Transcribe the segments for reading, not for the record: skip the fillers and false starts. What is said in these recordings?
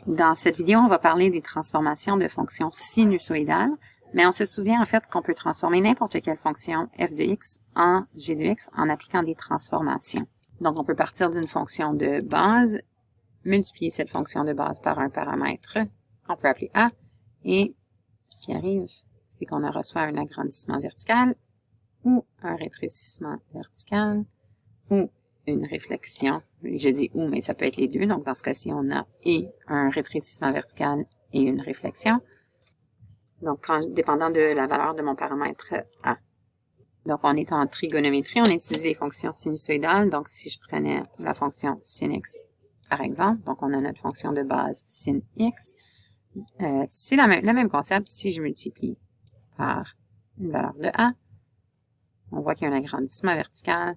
Dans cette vidéo, on va parler des transformations de fonctions sinusoïdales, mais on se souvient en fait qu'on peut transformer n'importe quelle fonction f de x en g de x en appliquant des transformations. Donc, on peut partir d'une fonction de base, multiplier cette fonction de base par un paramètre qu'on peut appeler a, et ce qui arrive, c'est qu'on reçoit un agrandissement vertical ou un rétrécissement vertical ou une réflexion. Je dis ou, mais ça peut être les deux. Donc, dans ce cas-ci, on a et un rétrécissement vertical et une réflexion. Donc, dépendant de la valeur de mon paramètre A. Donc, on est en trigonométrie, on utilise les fonctions sinusoïdales. Donc, si je prenais la fonction sin x, par exemple, donc on a notre fonction de base sin x. C'est le même concept. Si je multiplie par une valeur de A, on voit qu'il y a un agrandissement vertical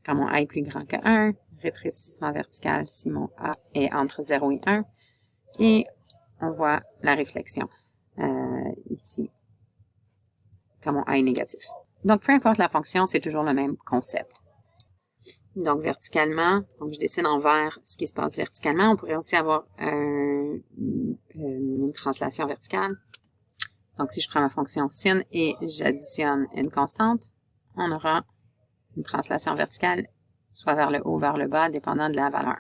quand mon A est plus grand que 1, rétrécissement vertical si mon A est entre 0 et 1, et on voit la réflexion ici, quand mon A est négatif. Donc, peu importe la fonction, c'est toujours le même concept. Donc, verticalement, donc je dessine en vert ce qui se passe verticalement. On pourrait aussi avoir une translation verticale. Donc, si je prends ma fonction sin et j'additionne une constante, on aura une translation verticale, soit vers le haut, vers le bas, dépendant de la valeur.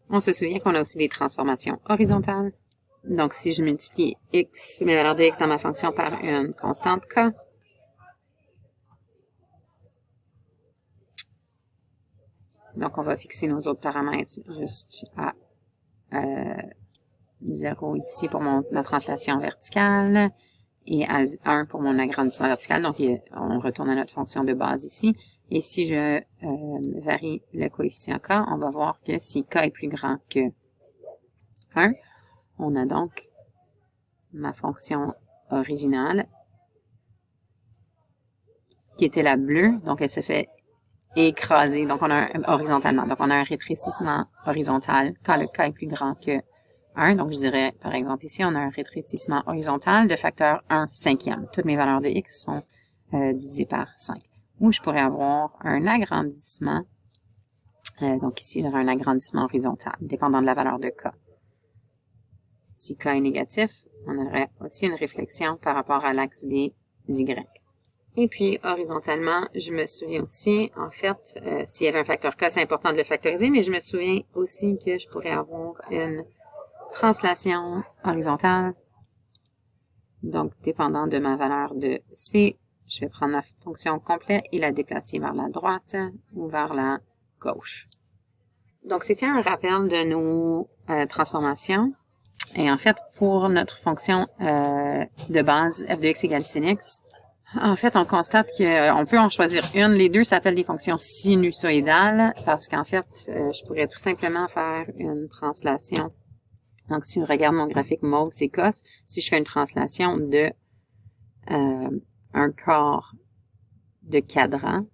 On se souvient qu'on a aussi des transformations horizontales. Donc, si je multiplie x, mes valeurs de x dans ma fonction par une constante k, donc on va fixer nos autres paramètres juste à 0 ici pour ma translation verticale et à 1 pour mon agrandissement vertical. Donc, on retourne à notre fonction de base ici. Et si je varie le coefficient k, on va voir que si k est plus grand que 1, on a donc ma fonction originale qui était la bleue. Donc, elle se fait écraser. Donc, on a horizontalement. Donc, on a un rétrécissement horizontal quand le k est plus grand que 1. Donc, je dirais, par exemple, ici, on a un rétrécissement horizontal de facteur 1/5. Toutes mes valeurs de x sont divisées par 5. Ou je pourrais avoir un agrandissement. Donc ici, il y aura un agrandissement horizontal, dépendant de la valeur de k. Si k est négatif, on aurait aussi une réflexion par rapport à l'axe des y. Et puis, horizontalement, je me souviens aussi, en fait, s'il y avait un facteur k, c'est important de le factoriser, mais je me souviens aussi que je pourrais avoir une translation horizontale. Donc, dépendant de ma valeur de c, je vais prendre ma fonction complète et la déplacer vers la droite ou vers la gauche. Donc, c'était un rappel de nos transformations. Et en fait, pour notre fonction de base f de x égale sin x, en fait, on constate qu'on peut en choisir une. Les deux s'appellent des fonctions sinusoïdales parce qu'en fait, je pourrais tout simplement faire une translation. Donc, si je regarde mon graphique mauve, c'est cos. Si je fais une translation de un quart de cadran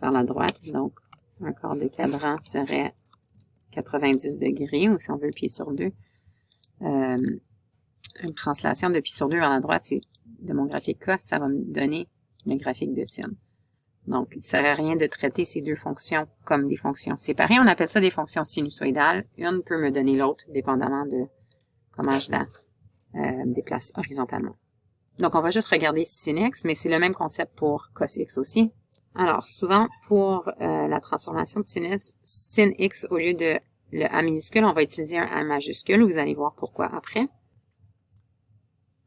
vers la droite. Donc, un quart de cadran serait 90 degrés, ou si on veut pi sur 2. Une translation de pi sur 2 vers la droite, c'est de mon graphique cos, ça va me donner le graphique de sin. Donc, il ne sert à rien de traiter ces deux fonctions comme des fonctions séparées. On appelle ça des fonctions sinusoïdales. Une peut me donner l'autre, dépendamment de comment je la déplace horizontalement. Donc, on va juste regarder sin x, mais c'est le même concept pour cos x aussi. Alors, souvent, pour la transformation de sin x, au lieu de le A minuscule, on va utiliser un A majuscule. Vous allez voir pourquoi après.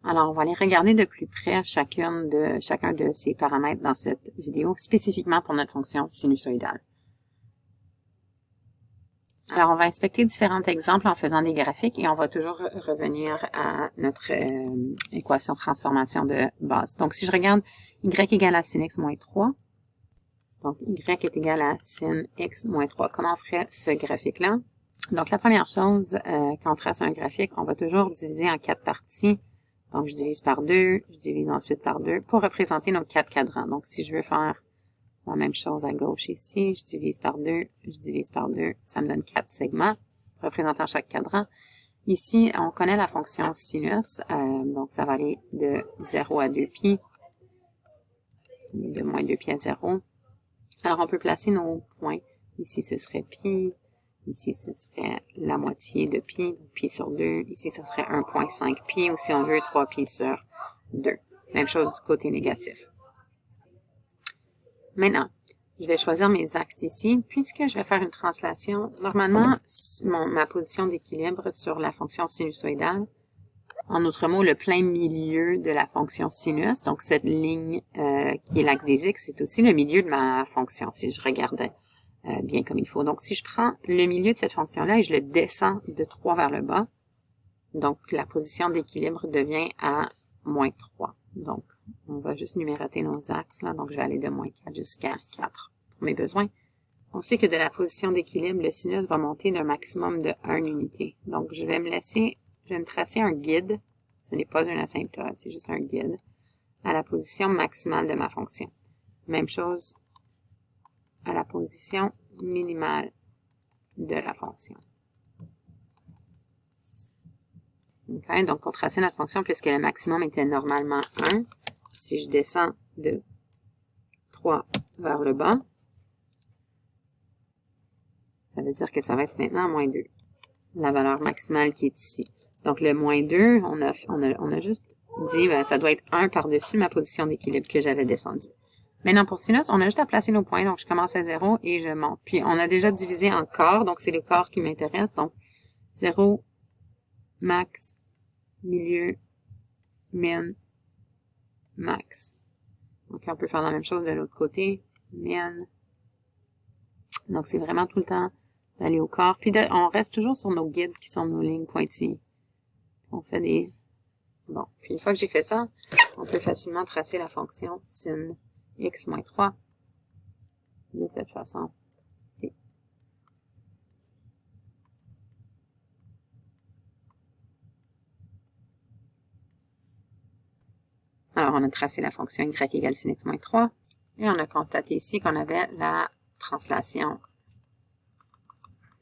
Alors, on va aller regarder de plus près chacun de ces paramètres dans cette vidéo, spécifiquement pour notre fonction sinusoïdale. Alors, on va inspecter différents exemples en faisant des graphiques et on va toujours revenir à notre équation de transformation de base. Donc, si je regarde y égale à sin x moins 3, donc y est égal à sin x moins 3, comment on ferait ce graphique-là? Donc, la première chose, quand on trace un graphique, on va toujours diviser en 4 parties. Donc, je divise par 2, je divise ensuite par 2 pour représenter nos 4 cadrans. Donc, si je veux faire la même chose à gauche ici, je divise par 2, je divise par 2, ça me donne 4 segments représentant chaque cadran. Ici, on connaît la fonction sinus, donc ça va aller de 0 à 2pi, de moins 2pi à 0. Alors, on peut placer nos points. Ici, ce serait pi, Ici, ce serait la moitié de pi, pi sur 2. Ici, ce serait 1,5 pi, ou si on veut, 3 pi sur 2. Même chose du côté négatif. Maintenant, je vais choisir mes axes ici, puisque je vais faire une translation. Normalement, ma position d'équilibre sur la fonction sinusoïdale, en d'autres mots, le plein milieu de la fonction sinus, donc cette ligne qui est l'axe des x, c'est aussi le milieu de ma fonction, si je regardais bien comme il faut. Donc, si je prends le milieu de cette fonction-là et je le descends de 3 vers le bas, donc la position d'équilibre devient à moins 3. Donc, on va juste numéroter nos axes, là. Donc, je vais aller de moins 4 jusqu'à 4 pour mes besoins. On sait que de la position d'équilibre, le sinus va monter d'un maximum de 1 unité. Donc, je vais me tracer un guide. Ce n'est pas une asymptote, c'est juste un guide à la position maximale de ma fonction. Même chose à la position minimale de la fonction. Okay, donc, pour tracer notre fonction, puisque le maximum était normalement 1, si je descends de 3 vers le bas, ça veut dire que ça va être maintenant moins 2, la valeur maximale qui est ici. Donc, le moins 2, on a juste dit, ben, ça doit être 1 par-dessus ma position d'équilibre que j'avais descendue. Maintenant, pour sinus, on a juste à placer nos points. Donc, je commence à 0 et je monte. Puis, on a déjà divisé en corps, donc c'est le corps qui m'intéresse. Donc, 0, max, milieu, min, max. Donc, on peut faire la même chose de l'autre côté. Min. Donc, c'est vraiment tout le temps d'aller au corps. Puis, on reste toujours sur nos guides qui sont nos lignes pointillées. On fait des... Bon, puis une fois que j'ai fait ça, on peut facilement tracer la fonction sin x moins 3 de cette façon-ci. Alors, on a tracé la fonction y égale sin x moins 3 et on a constaté ici qu'on avait la translation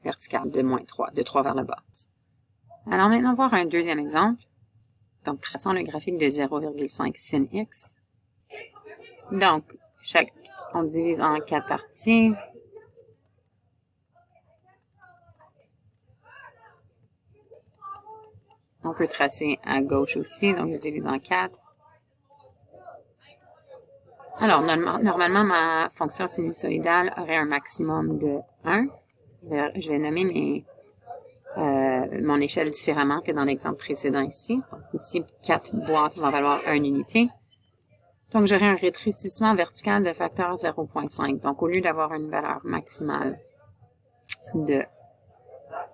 verticale de moins 3, de 3 vers le bas. Alors maintenant, voir un deuxième exemple. Donc, traçons le graphique de 0,5 sin x. Donc, on divise en 4 parties. On peut tracer à gauche aussi, donc je divise en 4. Alors, normalement, ma fonction sinusoïdale aurait un maximum de 1. Je vais nommer mon échelle différemment que dans l'exemple précédent ici. Donc, ici, 4 boîtes vont valoir 1 unité. Donc, j'aurai un rétrécissement vertical de facteur 0,5. Donc, au lieu d'avoir une valeur maximale de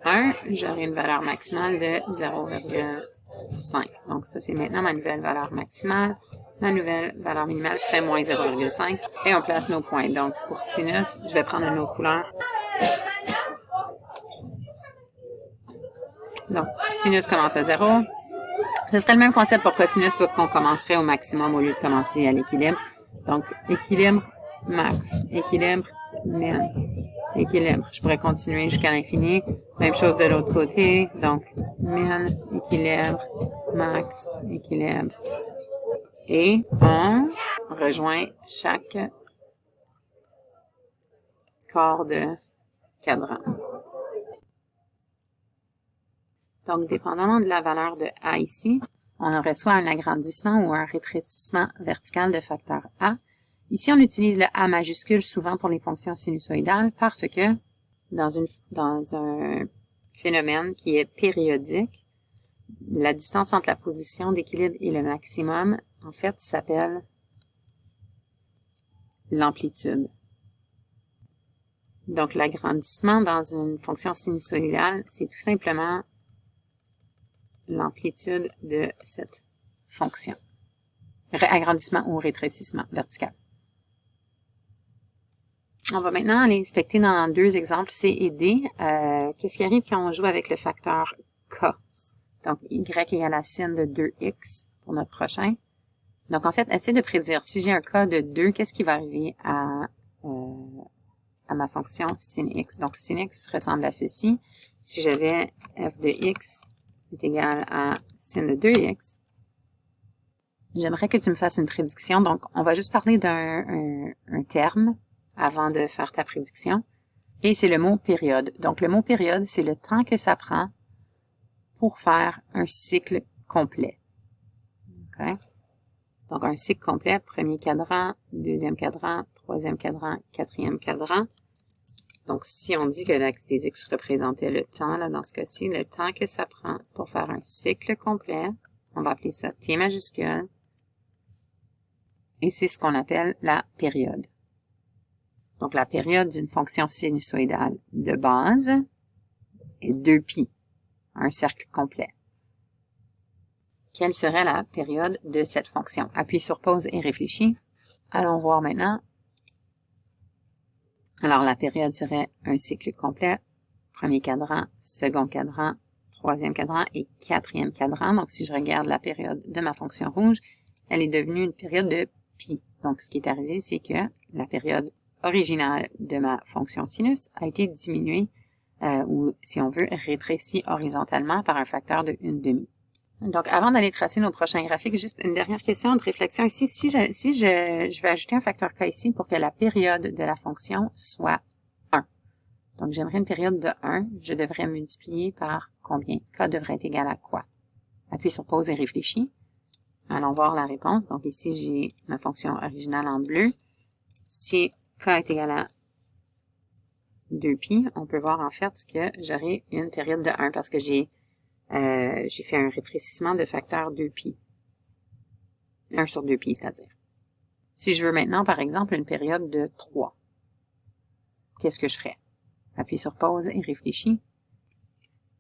1, j'aurai une valeur maximale de 0,5. Donc, ça, c'est maintenant ma nouvelle valeur maximale. Ma nouvelle valeur minimale serait moins 0,5. Et on place nos points. Donc, pour sinus, je vais prendre une autre couleur. Donc, sinus commence à 0. Ce serait le même concept pour cosinus, sauf qu'on commencerait au maximum au lieu de commencer à l'équilibre. Donc, équilibre, max, équilibre, min, équilibre. Je pourrais continuer jusqu'à l'infini. Même chose de l'autre côté. Donc, min, équilibre, max, équilibre. Et on rejoint chaque corps de cadran. Donc, dépendamment de la valeur de A ici, on reçoit un agrandissement ou un rétrécissement vertical de facteur A. Ici, on utilise le A majuscule souvent pour les fonctions sinusoïdales parce que dans un phénomène qui est périodique, la distance entre la position d'équilibre et le maximum, en fait, s'appelle l'amplitude. Donc, l'agrandissement dans une fonction sinusoïdale, c'est tout simplement l'amplitude de cette fonction. Agrandissement ou rétrécissement vertical. On va maintenant aller inspecter dans deux exemples C et D. Qu'est-ce qui arrive quand on joue avec le facteur K? Donc, Y égale à sin de 2x pour notre prochain. Donc, en fait, essayez de prédire. Si j'ai un K de 2, qu'est-ce qui va arriver à ma fonction sin x? Donc, sin x ressemble à ceci. Si j'avais f de x est égal à sin de 2x, j'aimerais que tu me fasses une prédiction. Donc, on va juste parler d'un terme avant de faire ta prédiction. Et c'est le mot période. Donc, le mot période, c'est le temps que ça prend pour faire un cycle complet. Okay? Donc, un cycle complet, premier cadran, deuxième cadran, troisième cadran, quatrième cadran. Donc, si on dit que l'axe des X représentait le temps, là, dans ce cas-ci, le temps que ça prend pour faire un cycle complet, on va appeler ça T majuscule. Et c'est ce qu'on appelle la période. Donc, la période d'une fonction sinusoïdale de base est 2π, un cercle complet. Quelle serait la période de cette fonction? Appuie sur pause et réfléchis. Allons voir maintenant. Alors, la période serait un cycle complet, premier cadran, second cadran, troisième cadran et quatrième cadran. Donc, si je regarde la période de ma fonction rouge, elle est devenue une période de π. Donc, ce qui est arrivé, c'est que la période originale de ma fonction sinus a été diminuée, ou si on veut, rétrécie horizontalement par un facteur de 1/2. Donc, avant d'aller tracer nos prochains graphiques, juste une dernière question de réflexion ici. Si je vais ajouter un facteur K ici pour que la période de la fonction soit 1. Donc, j'aimerais une période de 1. Je devrais multiplier par combien? K devrait être égal à quoi? Appuie sur pause et réfléchis. Allons voir la réponse. Donc, ici, j'ai ma fonction originale en bleu. Si K est égal à 2π, on peut voir en fait que j'aurai une période de 1 parce que j'ai fait un rétrécissement de facteur 2π. 1 sur 2π, c'est-à-dire. Si je veux maintenant, par exemple, une période de 3, qu'est-ce que je ferais? Appuie sur pause et réfléchis.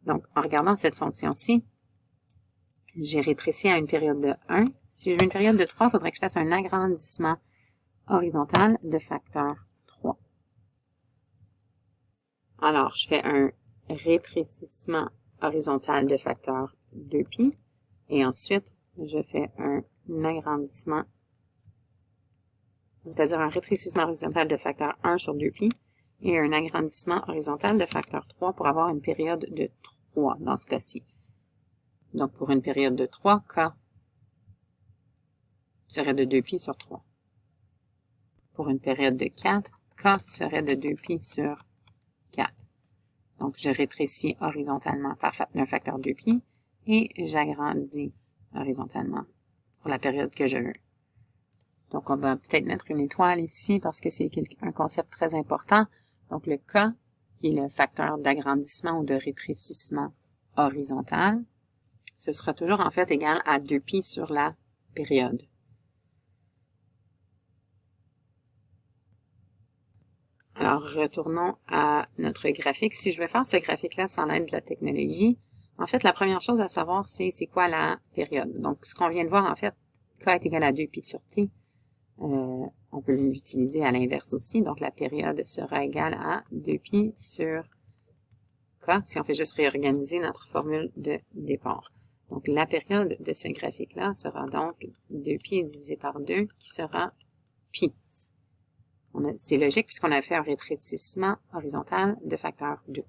Donc, en regardant cette fonction-ci, j'ai rétréci à une période de 1. Si je veux une période de 3, il faudrait que je fasse un agrandissement horizontal de facteur 3. Alors, je fais un rétrécissement horizontal de facteur 2π et ensuite, je fais un agrandissement, c'est-à-dire un rétrécissement horizontal de facteur 1 sur 2π et un agrandissement horizontal de facteur 3 pour avoir une période de 3 dans ce cas-ci. Donc, pour une période de 3, K serait de 2π sur 3. Pour une période de 4, K serait de 2π sur 4. Donc, je rétrécis horizontalement d'un facteur 2π et j'agrandis horizontalement pour la période que je veux. Donc, on va peut-être mettre une étoile ici parce que c'est un concept très important. Donc, le K, qui est le facteur d'agrandissement ou de rétrécissement horizontal, ce sera toujours en fait égal à 2π sur la période. Alors, retournons à notre graphique. Si je veux faire ce graphique-là sans l'aide de la technologie, en fait, la première chose à savoir, c'est quoi la période. Donc, ce qu'on vient de voir, en fait, K est égal à 2π sur T. On peut l'utiliser à l'inverse aussi. Donc, la période sera égale à 2π sur K, si on fait juste réorganiser notre formule de départ. Donc, la période de ce graphique-là sera donc 2π divisé par 2, qui sera π. C'est logique puisqu'on a fait un rétrécissement horizontal de facteur 2.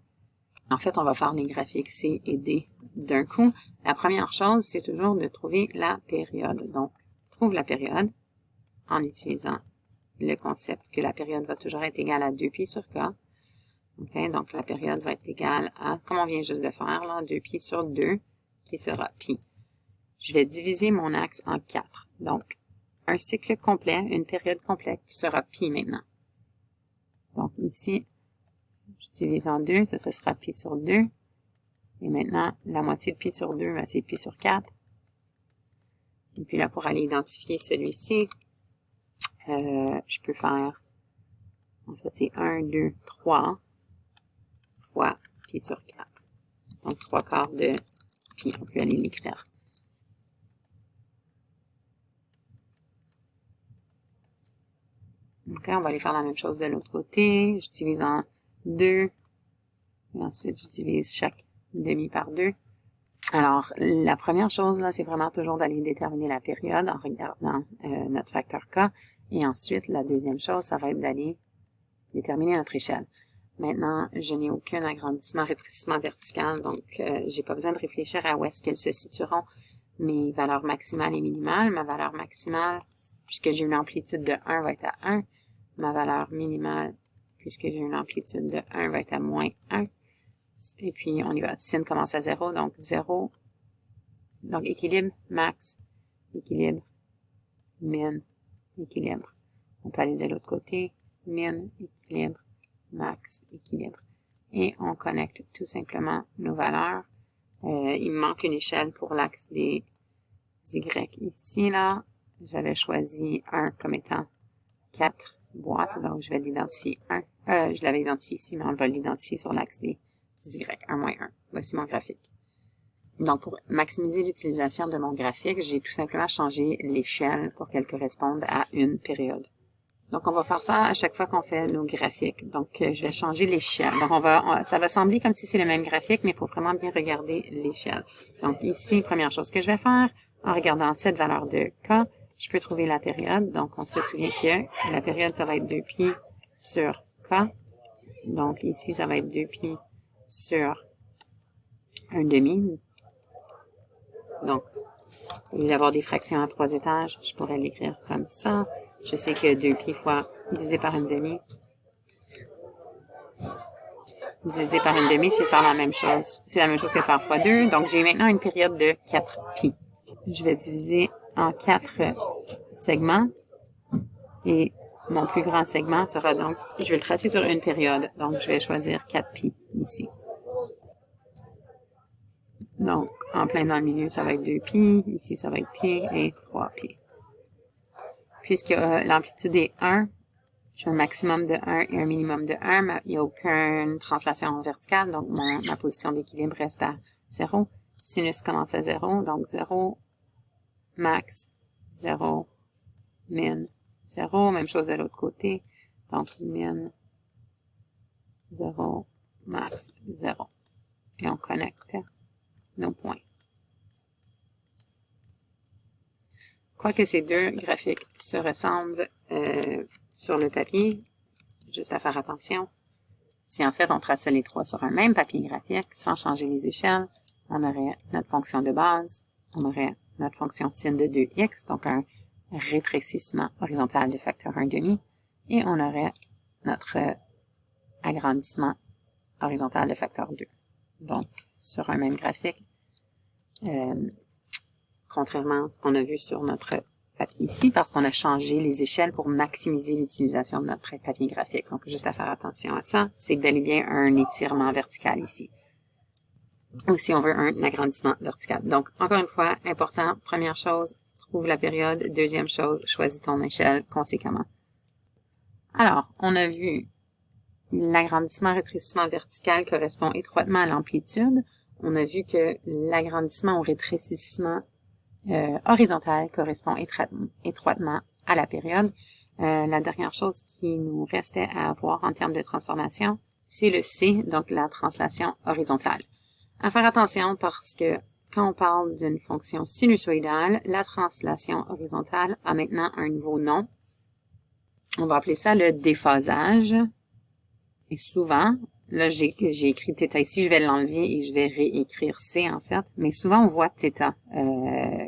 En fait, on va faire les graphiques C et D d'un coup. La première chose, c'est toujours de trouver la période. Donc, trouve la période en utilisant le concept que la période va toujours être égale à 2π sur K. Okay, donc, la période va être égale à, comme on vient juste de faire, là, 2π sur 2, qui sera π. Je vais diviser mon axe en 4. Donc, un cycle complet, une période complète qui sera π maintenant. Donc ici, je divise en 2, ça sera π sur 2. Et maintenant, la moitié de π sur 2, c'est π sur 4. Et puis là, pour aller identifier celui-ci, je peux faire, en fait, c'est 1, 2, 3 fois π sur 4. Donc 3/4 de π, on peut aller l'écrire. Ok, on va aller faire la même chose de l'autre côté. Je divise en 2. Et ensuite, je divise chaque demi par 2. Alors, la première chose, là, c'est vraiment toujours d'aller déterminer la période en regardant notre facteur K. Et ensuite, la deuxième chose, ça va être d'aller déterminer notre échelle. Maintenant, je n'ai aucun agrandissement, rétrécissement vertical, donc j'ai pas besoin de réfléchir à où est-ce qu'elles se situeront mes valeurs maximales et minimales. Ma valeur maximale, puisque j'ai une amplitude de 1, va être à 1. Ma valeur minimale puisque j'ai une amplitude de 1 va être à moins 1. Et puis, on y va. Sin commence à 0, donc 0. Donc, équilibre, max, équilibre, min, équilibre. On peut aller de l'autre côté. Min, équilibre, max, équilibre. Et on connecte tout simplement nos valeurs. Il me manque une échelle pour l'axe des Y ici, là. J'avais choisi 1 comme étant 4 boîtes, donc je vais l'identifier 1. Je l'avais identifié ici, mais on va l'identifier sur l'axe des Y, 1 moins 1. Voici mon graphique. Donc, pour maximiser l'utilisation de mon graphique, j'ai tout simplement changé l'échelle pour qu'elle corresponde à une période. Donc, on va faire ça à chaque fois qu'on fait nos graphiques. Donc, je vais changer l'échelle. Donc, ça va sembler comme si c'est le même graphique, mais il faut vraiment bien regarder l'échelle. Donc, ici, première chose que je vais faire, en regardant cette valeur de K, je peux trouver la période. Donc, on se souvient que la période, ça va être 2π sur K. Donc, ici, ça va être 2π sur 1/2. Donc, au lieu d'avoir des fractions à 3 étages, je pourrais l'écrire comme ça. Je sais que 2π fois divisé par 1/2 divisé par 1/2, c'est faire la même chose. C'est la même chose que faire fois 2. Donc, j'ai maintenant une période de 4π. Je vais diviser en 4 segments. Et mon plus grand segment sera donc, je vais le tracer sur une période. Donc, je vais choisir 4π ici. Donc, en plein dans le milieu, ça va être 2π. Ici, ça va être π et 3π. Puisque l'amplitude est 1, j'ai un maximum de 1 et un minimum de 1, mais il n'y a aucune translation verticale, donc ma position d'équilibre reste à 0. Sinus commence à 0, donc 0, max, 0, min, 0. Même chose de l'autre côté, donc min, 0, max, 0. Et on connecte nos points. Quoique ces deux graphiques se ressemblent sur le papier, juste à faire attention, si en fait on traçait les trois sur un même papier graphique, sans changer les échelles, on aurait notre fonction de base, on aurait notre fonction sin de 2x, donc un rétrécissement horizontal de facteur 1/2, et on aurait notre agrandissement horizontal de facteur 2. Donc, sur un même graphique, contrairement à ce qu'on a vu sur notre papier ici, parce qu'on a changé les échelles pour maximiser l'utilisation de notre papier graphique. Donc, juste à faire attention à ça, c'est bel et bien un étirement vertical ici. Ou si on veut un agrandissement vertical. Donc, encore une fois, important, première chose, trouve la période. Deuxième chose, choisis ton échelle conséquemment. Alors, on a vu l'agrandissement-rétrécissement vertical correspond étroitement à l'amplitude. On a vu que l'agrandissement ou rétrécissement horizontal correspond étroitement à la période. La dernière chose qui nous restait à voir en termes de transformation, c'est le C, donc la translation horizontale. À faire attention parce que quand on parle d'une fonction sinusoïdale, la translation horizontale a maintenant un nouveau nom. On va appeler ça le déphasage. Et souvent, là j'ai écrit θ ici, je vais l'enlever et je vais réécrire C en fait. Mais souvent on voit θ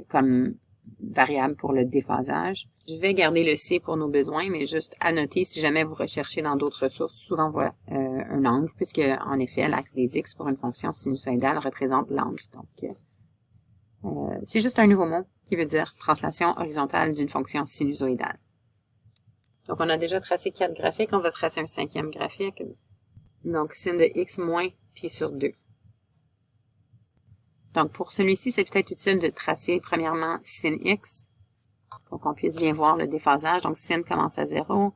comme variable pour le déphasage. Je vais garder le C pour nos besoins, mais juste à noter si jamais vous recherchez dans d'autres sources, souvent on voit un angle, puisque en effet l'axe des X pour une fonction sinusoïdale représente l'angle. Donc c'est juste un nouveau mot qui veut dire translation horizontale d'une fonction sinusoïdale. Donc on a déjà tracé 4 graphiques, on va tracer un 5e graphique. Donc sin de X moins pi sur 2. Donc, pour celui-ci, c'est peut-être utile de tracer premièrement sin x pour qu'on puisse bien voir le déphasage. Donc, sin commence à 0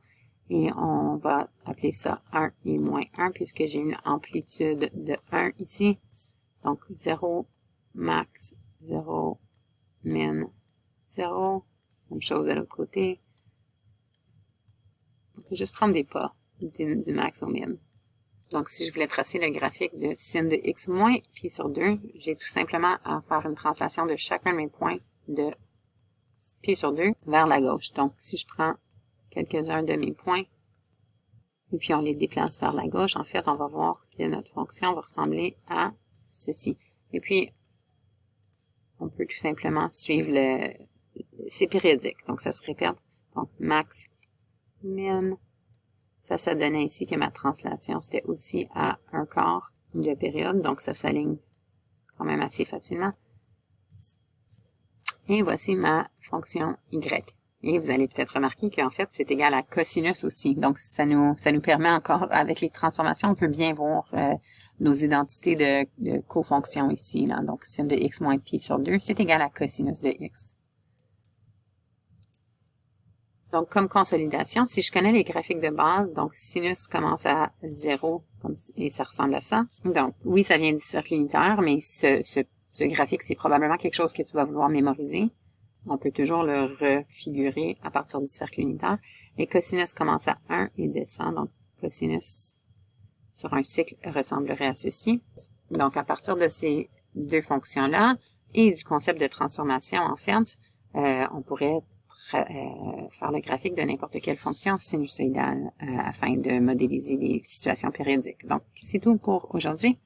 et on va appeler ça 1 et moins 1 puisque j'ai une amplitude de 1 ici. Donc, 0, max, 0, min, 0. Même chose de l'autre côté. On peut juste prendre des pas du max au min. Donc, si je voulais tracer le graphique de sin de x moins pi sur 2, j'ai tout simplement à faire une translation de chacun de mes points de pi sur 2 vers la gauche. Donc, si je prends quelques-uns de mes points, et puis on les déplace vers la gauche, en fait, on va voir que notre fonction va ressembler à ceci. Et puis, on peut tout simplement suivre c'est périodique, donc ça se répète. Donc, max, min, Ça donnait ici que ma translation, c'était aussi à 1/4 de période, donc ça s'aligne quand même assez facilement. Et voici ma fonction y. Et vous allez peut-être remarquer qu'en fait, c'est égal à cosinus aussi. Donc, ça nous permet encore, avec les transformations, on peut bien voir nos identités de cofonctions ici. Là. Donc, sin de x moins pi sur 2, c'est égal à cosinus de x. Donc, comme consolidation, si je connais les graphiques de base, donc sinus commence à 0, et ça ressemble à ça. Donc, oui, ça vient du cercle unitaire, mais ce graphique, c'est probablement quelque chose que tu vas vouloir mémoriser. On peut toujours le refigurer à partir du cercle unitaire. Et cosinus commence à 1 et descend. Donc, cosinus sur un cycle ressemblerait à ceci. Donc, à partir de ces deux fonctions-là et du concept de transformation, en fait, on pourrait faire le graphique de n'importe quelle fonction sinusoïdale afin de modéliser des situations périodiques. Donc, c'est tout pour aujourd'hui.